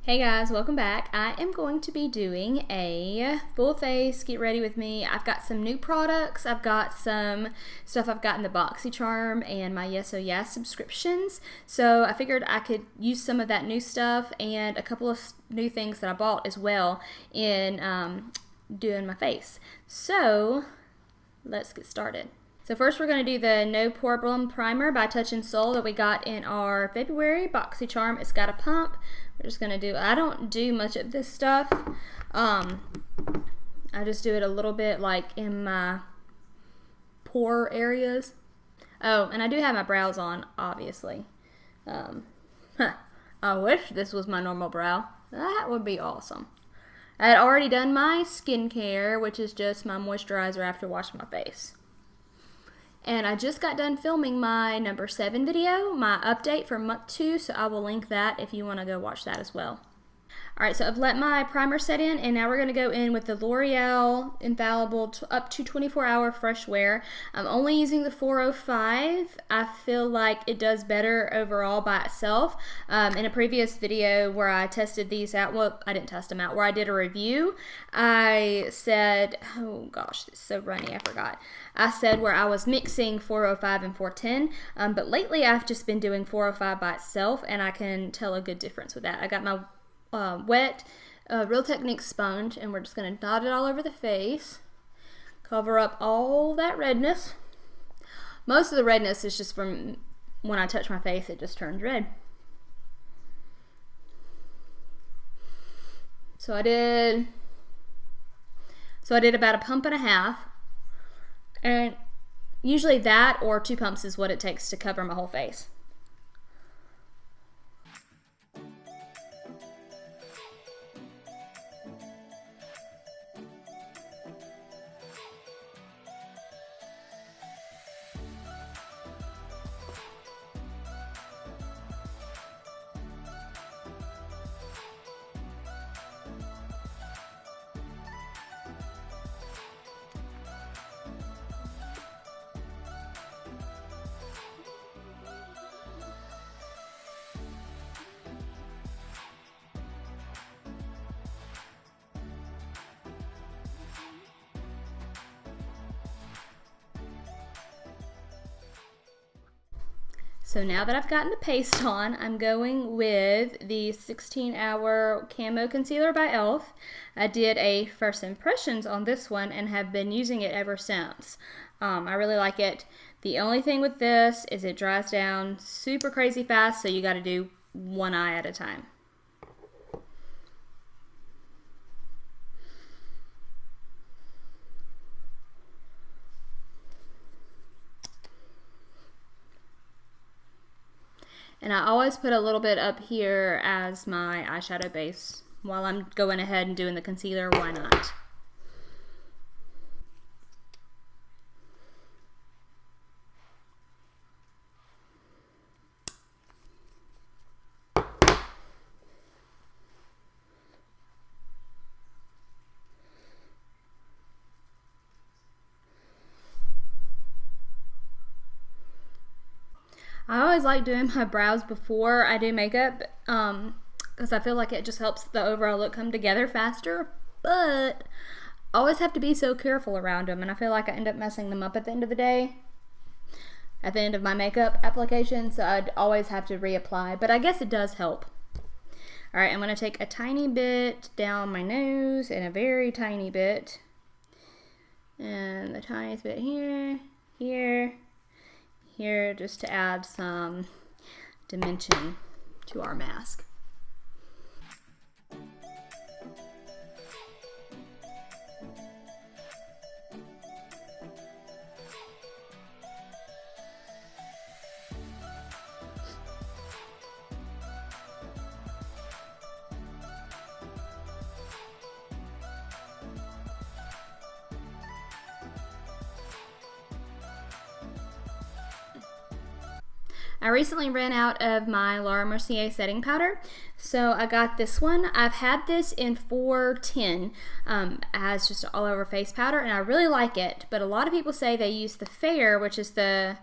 Hey guys, welcome back. I am going to be doing a full face get ready with me. I've got some new products. I've got some stuff I've got in the BoxyCharm and my Yes Oh Yes subscriptions. So I figured I could use some of that new stuff and a couple of new things that I bought as well in doing my face. So let's get started. So first we're going to do the No Problem Primer by Touch and Soul that we got in our February BoxyCharm. It's got a pump. We're just going to do, I don't do much of this stuff. I just do it a little bit like in my pore areas. Oh, and I do have my brows on, obviously. I wish this was my normal brow. That would be awesome. I had already done my skincare, which is just my moisturizer after washing my face. And I just got done filming my number 7 video, my update for month 2, so I will link that if you want to go watch that as well. Alright, so I've let my primer set in, and now we're going to go in with the L'Oreal Infallible up to 24-hour fresh wear. I'm only using the 405. I feel like it does better overall by itself. In a previous video where I tested these out, well, I didn't test them out, where I did a review, I said, oh gosh, it's so runny, I forgot. I said where I was mixing 405 and 410, but lately I've just been doing 405 by itself, and I can tell a good difference with that. I got my wet Real Technique sponge, and we're just going to dot it all over the face, cover up all that redness. Most of the redness is just from when I touch my face, it just turns red. So I did about a pump and a half, and usually that or 2 pumps is what it takes to cover my whole face. So now that I've gotten the paste on, I'm going with the 16-hour Camo Concealer by e.l.f. I did a first impressions on this one and have been using it ever since. I really like it. The only thing with this is it dries down super crazy fast, so you got to do one eye at a time. And I always put a little bit up here as my eyeshadow base while I'm going ahead and doing the concealer. Why not? I always like doing my brows before I do makeup because I feel like it just helps the overall look come together faster, but I always have to be so careful around them, and I feel like I end up messing them up at the end of the day, at the end of my makeup application, so I'd always have to reapply, but I guess it does help. Alright, I'm going to take a tiny bit down my nose and a very tiny bit, and the tiniest bit here, here, just to add some dimension to our mask. I recently ran out of my Laura Mercier setting powder, so I got this one. I've had this in 410 as just all over face powder, and I really like it, but a lot of people say they use the Fair, which is the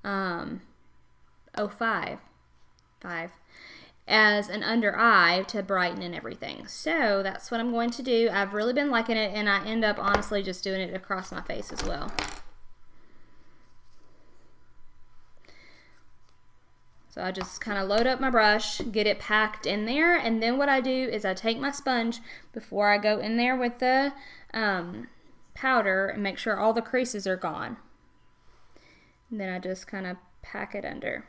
05. as an under eye to brighten and everything. So that's what I'm going to do. I've really been liking it, and I end up honestly just doing it across my face as well. So I just kind of load up my brush, get it packed in there, and then what I do is I take my sponge before I go in there with the powder and make sure all the creases are gone. And then I just kind of pack it under.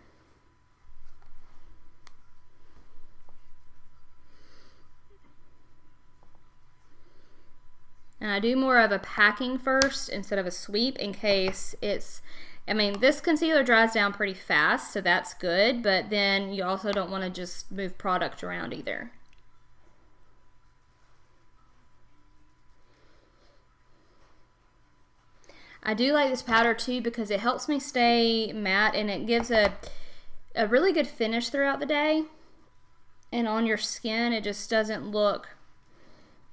And I do more of a packing first instead of a sweep in case it's, I mean, this concealer dries down pretty fast, so that's good, but then you also don't want to just move product around either. I do like this powder too because it helps me stay matte, and it gives a really good finish throughout the day. And on your skin, it just doesn't look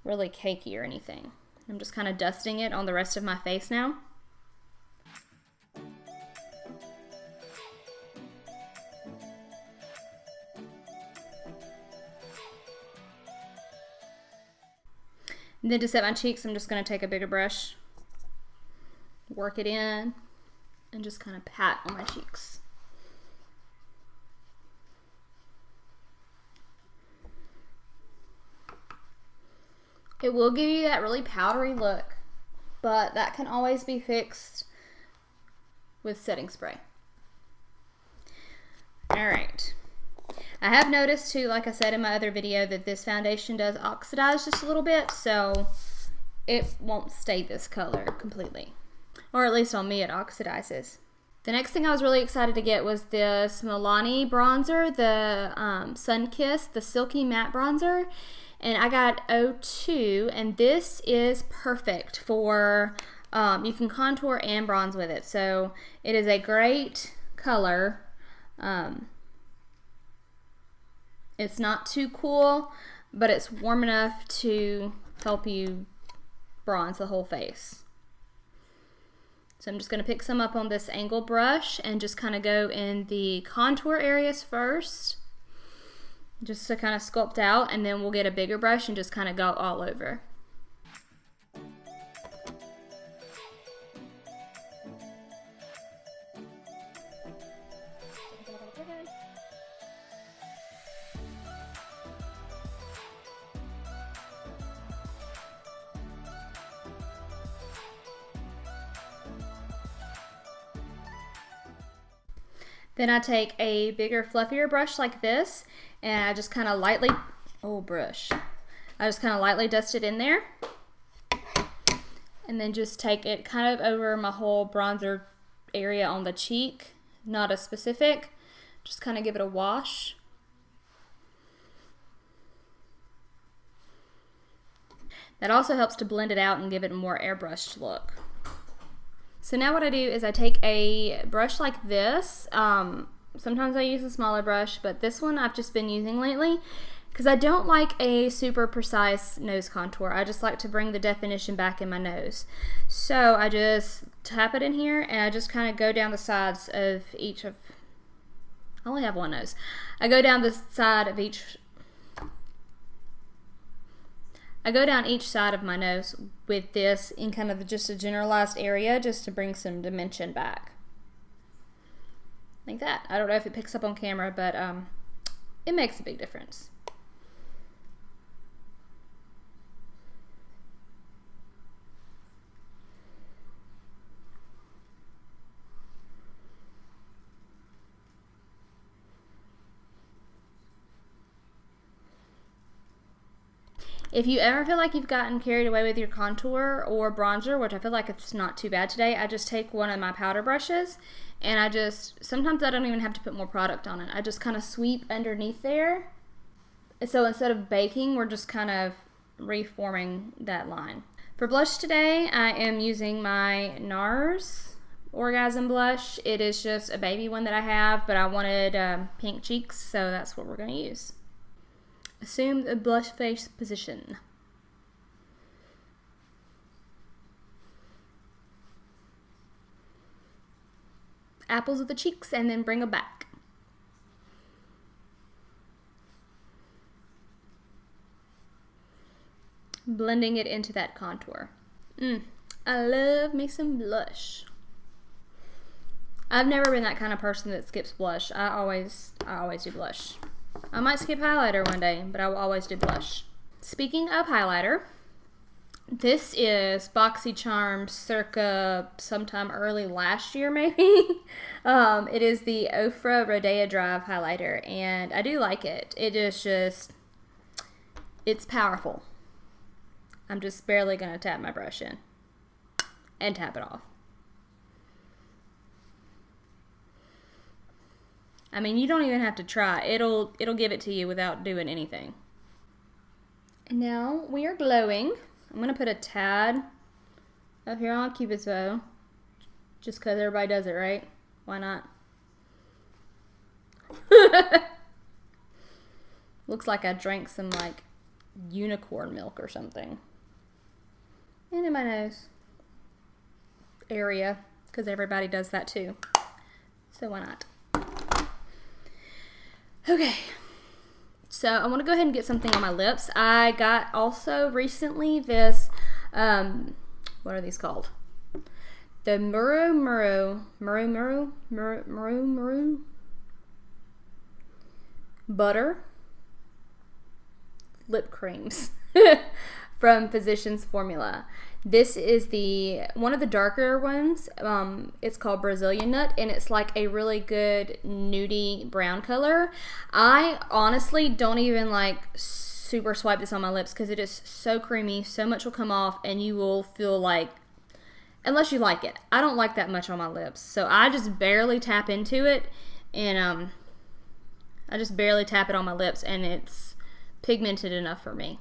really cakey or anything. I'm just kind of dusting it on the rest of my face now. And then to set my cheeks, I'm just going to take a bigger brush, work it in, and just kind of pat on my cheeks. It will give you that really powdery look, but that can always be fixed with setting spray. Alright. I have noticed too, like I said in my other video, that this foundation does oxidize just a little bit, so it won't stay this color completely. Or at least on me it oxidizes. The next thing I was really excited to get was this Milani bronzer, the Sun Kiss, the Silky Matte Bronzer. And I got 02, and this is perfect for, you can contour and bronze with it. So it is a great color. It's not too cool, but it's warm enough to help you bronze the whole face. So I'm just going to pick some up on this angle brush and just kind of go in the contour areas first, just to kind of sculpt out, and then we'll get a bigger brush and just kind of go all over. Then I take a bigger, fluffier brush like this, and I just kind of lightly, I just kind of lightly dust it in there. And then just take it kind of over my whole bronzer area on the cheek, not a specific, just kind of give it a wash. That also helps to blend it out and give it a more airbrushed look. So now what I do is I take a brush like this. Sometimes I use a smaller brush, but this one I've just been using lately because I don't like a super precise nose contour. I just like to bring the definition back in my nose. So I just tap it in here, and I just kind of go down the sides of each of, I only have one nose. I go down the side of each, I go down each side of my nose with this in kind of just a generalized area, just to bring some dimension back. Like that. I don't know if it picks up on camera, but it makes a big difference. If you ever feel like you've gotten carried away with your contour or bronzer, which I feel like it's not too bad today, I just take one of my powder brushes, and I just, sometimes I don't even have to put more product on it. I just kind of sweep underneath there. So instead of baking, we're just kind of reforming that line. For blush today, I am using my NARS Orgasm blush. It is just a baby one that I have, but I wanted pink cheeks, so that's what we're going to use. Assume the blush face position. Apples of the cheeks, and then bring them back. blending it into that contour. I love me some blush. I've never been that kind of person that skips blush. I always do blush. I might skip highlighter one day, but I will always do blush. Speaking of highlighter, this is BoxyCharm circa sometime early last year, maybe. It is the Ofra Rodea Drive highlighter, and I do like it. It is just, it's powerful. I'm just barely going to tap my brush in and tap it off. I mean, you don't even have to try. It'll give it to you without doing anything. And now we are glowing. I'm going to put a tad up here on Cupid's bow. Just because everybody does it, right? Why not? Looks like I drank some, like, unicorn milk or something. And in my nose area, because everybody does that too. So why not? Okay. So I want to go ahead and get something on my lips. I got also recently this, what are these called? The Muru butter lip creams from Physicians Formula. This is one of the darker ones. It's called Brazilian Nut, and it's like a really good nudie brown color. I honestly don't even like super swipe this on my lips because it is so creamy. So much will come off, and you will feel like, unless you like it. I don't like that much on my lips, so I just barely tap into it, and I just barely tap it on my lips, and it's pigmented enough for me.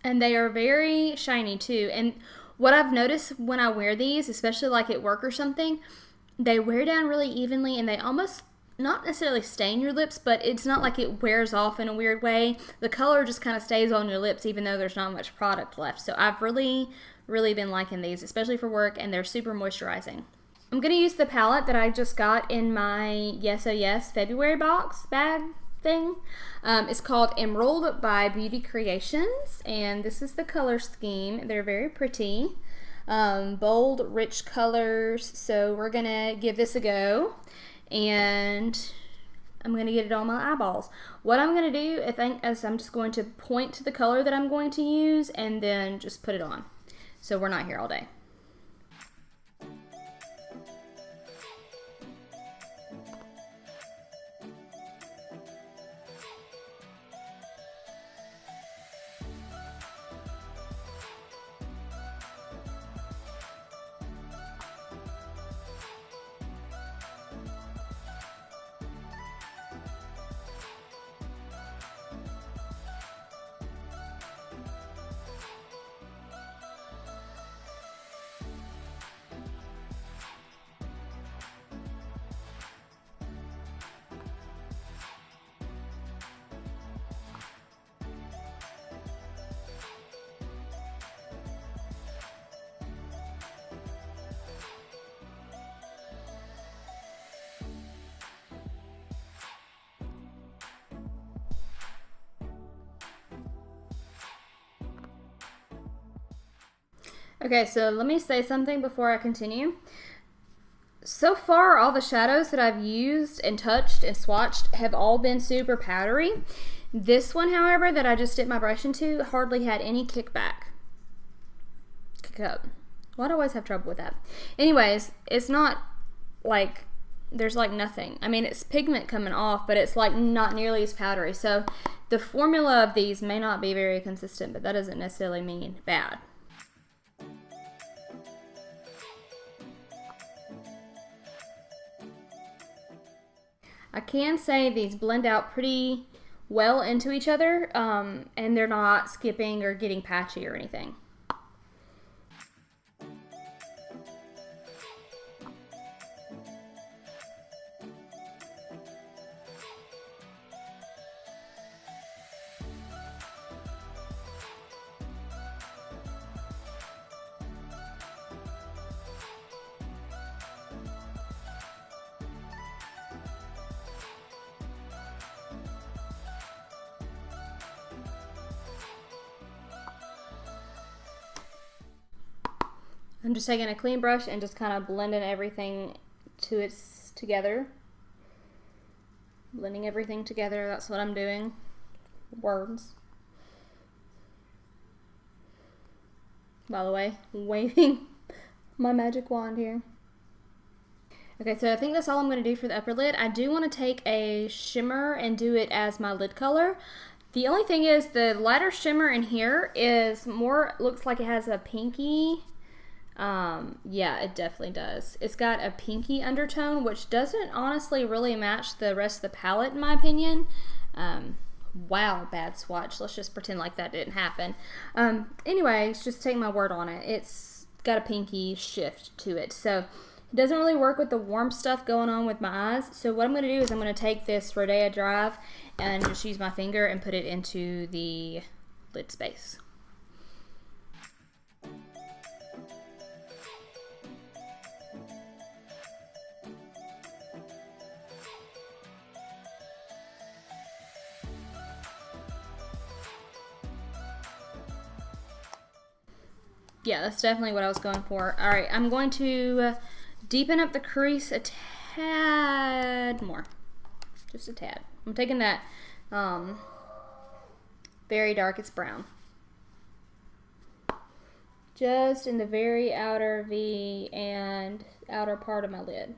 And they are very shiny too. And what I've noticed when I wear these, especially like at work or something, they wear down really evenly, and they almost not necessarily stain your lips, but it's not like it wears off in a weird way. The color just kind of stays on your lips even though there's not much product left. So I've really been liking these, especially for work, and they're super moisturizing. I'm going to use the palette that I just got in my Yes Oh Yes February box bag thing. It's called Emerald by Beauty Creations, and this is the color scheme. They're very pretty, bold, rich colors. So we're gonna give this a go, and I'm gonna get it on my eyeballs. What I'm gonna do, is I'm just going to point to the color that I'm going to use and then just put it on, so we're not here all day. Okay, so let me say something before I continue. So far, all the shadows that I've used and touched and swatched have all been super powdery. This one, however, that I just dipped my brush into hardly had any kickback. Kick up. Why do I always have trouble with that? Anyways, it's not like, there's like nothing. I mean, it's pigment coming off, but it's like not nearly as powdery. So the formula of these may not be very consistent, but that doesn't necessarily mean bad. I can say these blend out pretty well into each other, and they're not skipping or getting patchy or anything. I'm just taking a clean brush and just kind of blending everything together. Blending everything together, that's what I'm doing. Words. By the way, waving my magic wand here. Okay, so I think that's all I'm going to do for the upper lid. I do want to take a shimmer and do it as my lid color. The only thing is the lighter shimmer in here is more, looks like it has a pinky. Yeah, it definitely does. It's got a pinky undertone, which doesn't honestly really match the rest of the palette in my opinion. Wow, bad swatch. Let's just pretend like that didn't happen. Anyways, just take my word on it. It's got a pinky shift to it. So it doesn't really work with the warm stuff going on with my eyes. So what I'm going to do is I'm going to take this Rodea Drive and just use my finger and put it into the lid space. Yeah, that's definitely what I was going for. All right, I'm going to deepen up the crease a tad more. Just a tad. I'm taking that very darkest brown. Just in the very outer V and outer part of my lid.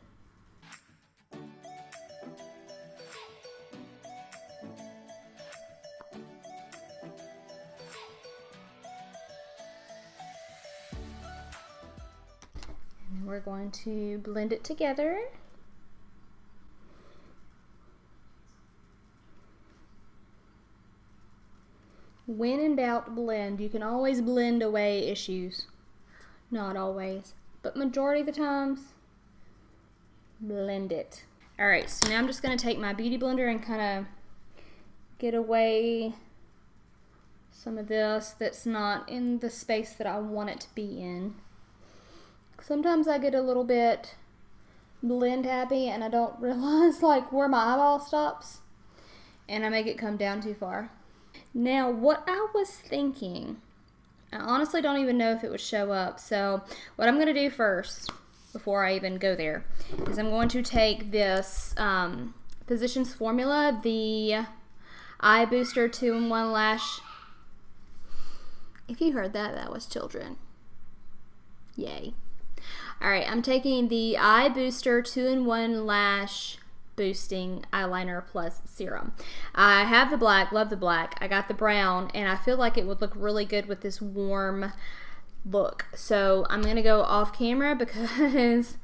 We're going to blend it together. When in doubt, blend. You can always blend away issues. Not always, but majority of the times, blend it. Alright, so now I'm just going to take my beauty blender and kind of get away some of this that's not in the space that I want it to be in. Sometimes I get a little bit blend happy and I don't realize like where my eyeball stops and I make it come down too far. Now what I was thinking, I honestly don't even know if it would show up, so what I'm going to do first before I even go there is I'm going to take this Positions formula, the Eye Booster 2-in-1 Lash. If you heard that, that was children. Yay. Alright, I'm taking the Eye Booster 2-in-1 Lash Boosting Eyeliner Plus Serum. I have the black, love the black. I got the brown, and I feel like it would look really good with this warm look. So I'm going to go off camera because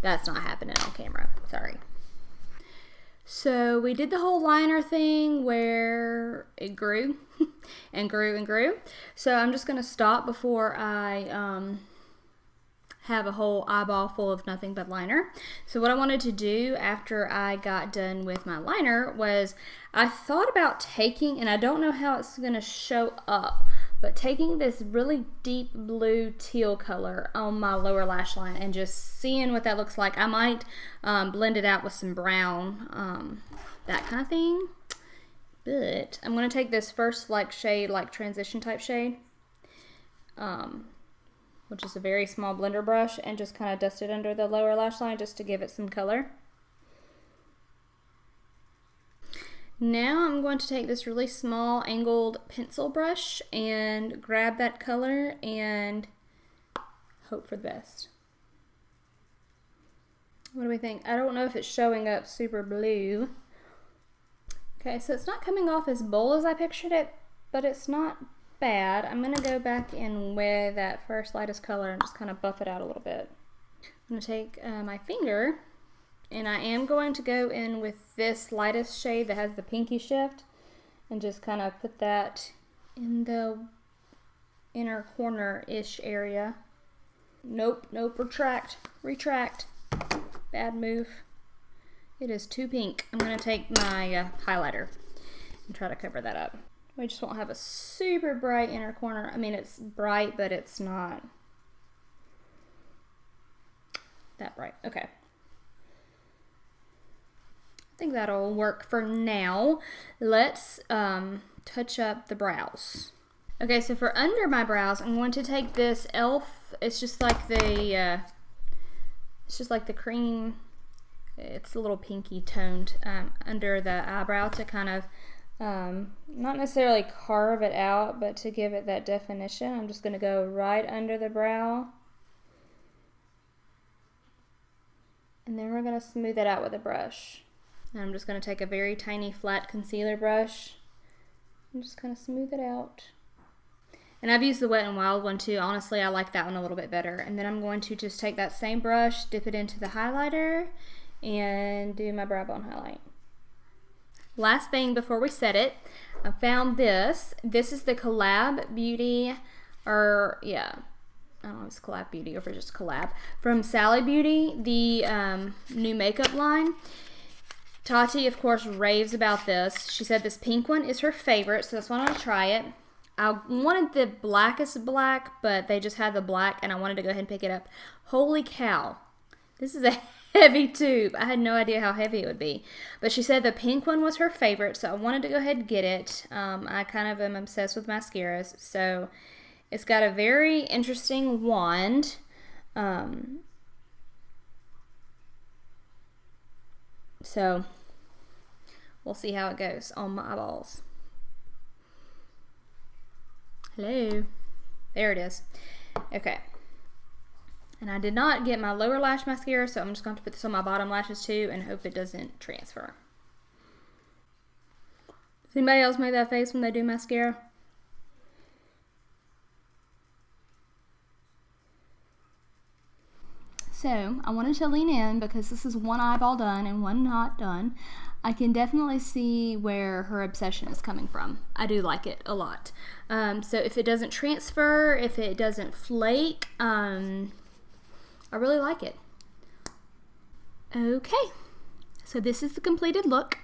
that's not happening on camera. Sorry. So we did the whole liner thing where it grew and grew and grew. So I'm just going to stop before I have a whole eyeball full of nothing but liner. So what I wanted to do after I got done with my liner was I thought about taking, and I don't know how it's going to show up, but taking this really deep blue teal color on my lower lash line and just seeing what that looks like. I might blend it out with some brown, that kind of thing. But I'm going to take this first like shade, like transition type shade, which is a very small blender brush, and just kind of dust it under the lower lash line just to give it some color. Now I'm going to take this really small angled pencil brush and grab that color and hope for the best. What do we think? I don't know if it's showing up super blue. Okay, so it's not coming off as bold as I pictured it, but it's not bad. I'm going to go back in with that first lightest color and just kind of buff it out a little bit. I'm going to take my finger, and I am going to go in with this lightest shade that has the pinky shift and just kind of put that in the inner corner-ish area. Nope, retract. Bad move. It is too pink. I'm going to take my highlighter and try to cover that up. We just won't have a super bright inner corner. I mean, it's bright, but it's not that bright. Okay. I think that'll work for now. Let's touch up the brows. Okay, so for under my brows, I'm going to take this e.l.f. It's just like the cream. It's a little pinky toned under the eyebrow to kind of not necessarily carve it out, but to give it that definition. I'm just going to go right under the brow. And then we're going to smooth it out with a brush. And I'm just going to take a very tiny flat concealer brush and just kind of smooth it out. And I've used the Wet n Wild one too. Honestly, I like that one a little bit better. And then I'm going to just take that same brush, dip it into the highlighter, and do my brow bone highlight. Last thing before we set it, I found this. This is the Collab Beauty, or yeah, I don't know if it's Collab Beauty or if it's just Collab, from Sally Beauty, the new makeup line. Tati, of course, raves about this. She said this pink one is her favorite, so that's why I want to try it. I wanted the blackest black, but they just had the black, and I wanted to go ahead and pick it up. Holy cow. This is a heavy tube. I had no idea how heavy it would be. But she said the pink one was her favorite, so I wanted to go ahead and get it. I kind of am obsessed with mascaras, so it's got a very interesting wand. So we'll see how it goes on my eyeballs. Hello. There it is. Okay. And I did not get my lower lash mascara, so I'm just going to put this on my bottom lashes too and hope it doesn't transfer. Does anybody else make that face when they do mascara? So I wanted to lean in because this is one eyeball done and one not done. I can definitely see where her obsession is coming from. I do like it a lot. So if it doesn't transfer, if it doesn't flake, I really like it. Okay, so this is the completed look.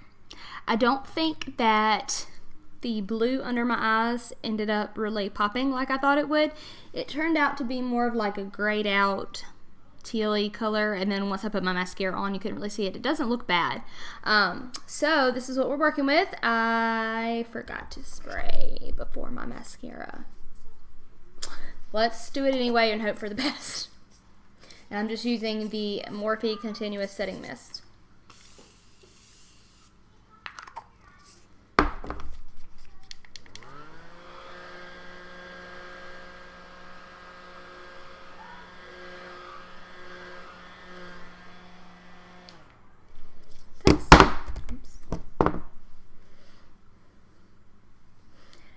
I don't think that the blue under my eyes ended up really popping like I thought it would. It turned out to be more of like a grayed out tealy color, and then once I put my mascara on, you couldn't really see it. It doesn't look bad. So this is what we're working with. I forgot to spray before my mascara. Let's do it anyway and hope for the best. And I'm just using the Morphe Continuous Setting Mist.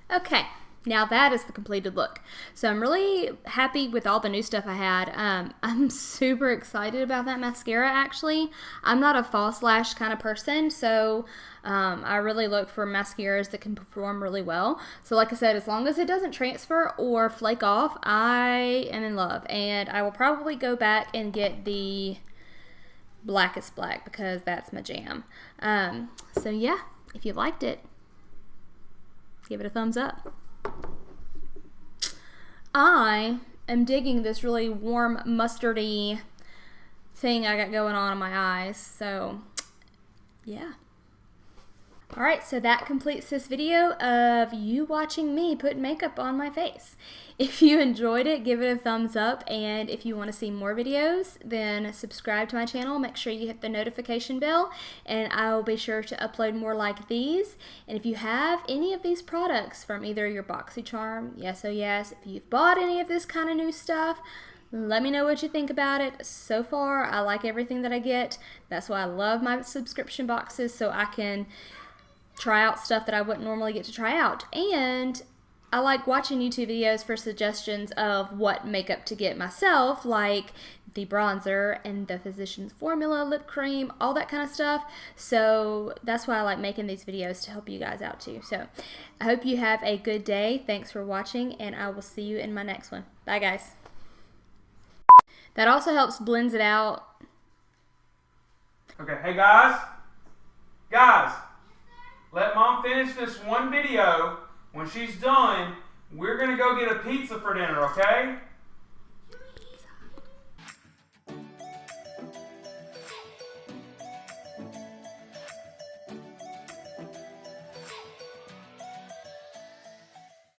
Okay, now that is the completed look. So I'm really happy with all the new stuff I had. I'm super excited about that mascara, actually. I'm not a false lash kind of person, so I really look for mascaras that can perform really well. So like I said, as long as it doesn't transfer or flake off, I am in love. And I will probably go back and get the blackest black because that's my jam. So yeah, if you liked it, give it a thumbs up. I am digging this really warm mustardy thing I got going on in my eyes, so yeah. Alright, so that completes this video of you watching me put makeup on my face. If you enjoyed it, give it a thumbs up, and if you want to see more videos, then subscribe to my channel. Make sure you hit the notification bell, and I will be sure to upload more like these. And if you have any of these products from either your BoxyCharm, yes oh yes, if you've bought any of this kind of new stuff, let me know what you think about it. So far, I like everything that I get. That's why I love my subscription boxes, so I can try out stuff that I wouldn't normally get to try out. And I like watching YouTube videos for suggestions of what makeup to get myself, like the bronzer and the Physicians Formula lip cream, all that kind of stuff. So that's why I like making these videos, to help you guys out too. So I hope you have a good day. Thanks for watching, and I will see you in my next one. Bye guys. That also helps blends it out. Okay, hey guys, let Mom finish this one video. When she's done, we're going to go get a pizza for dinner, okay?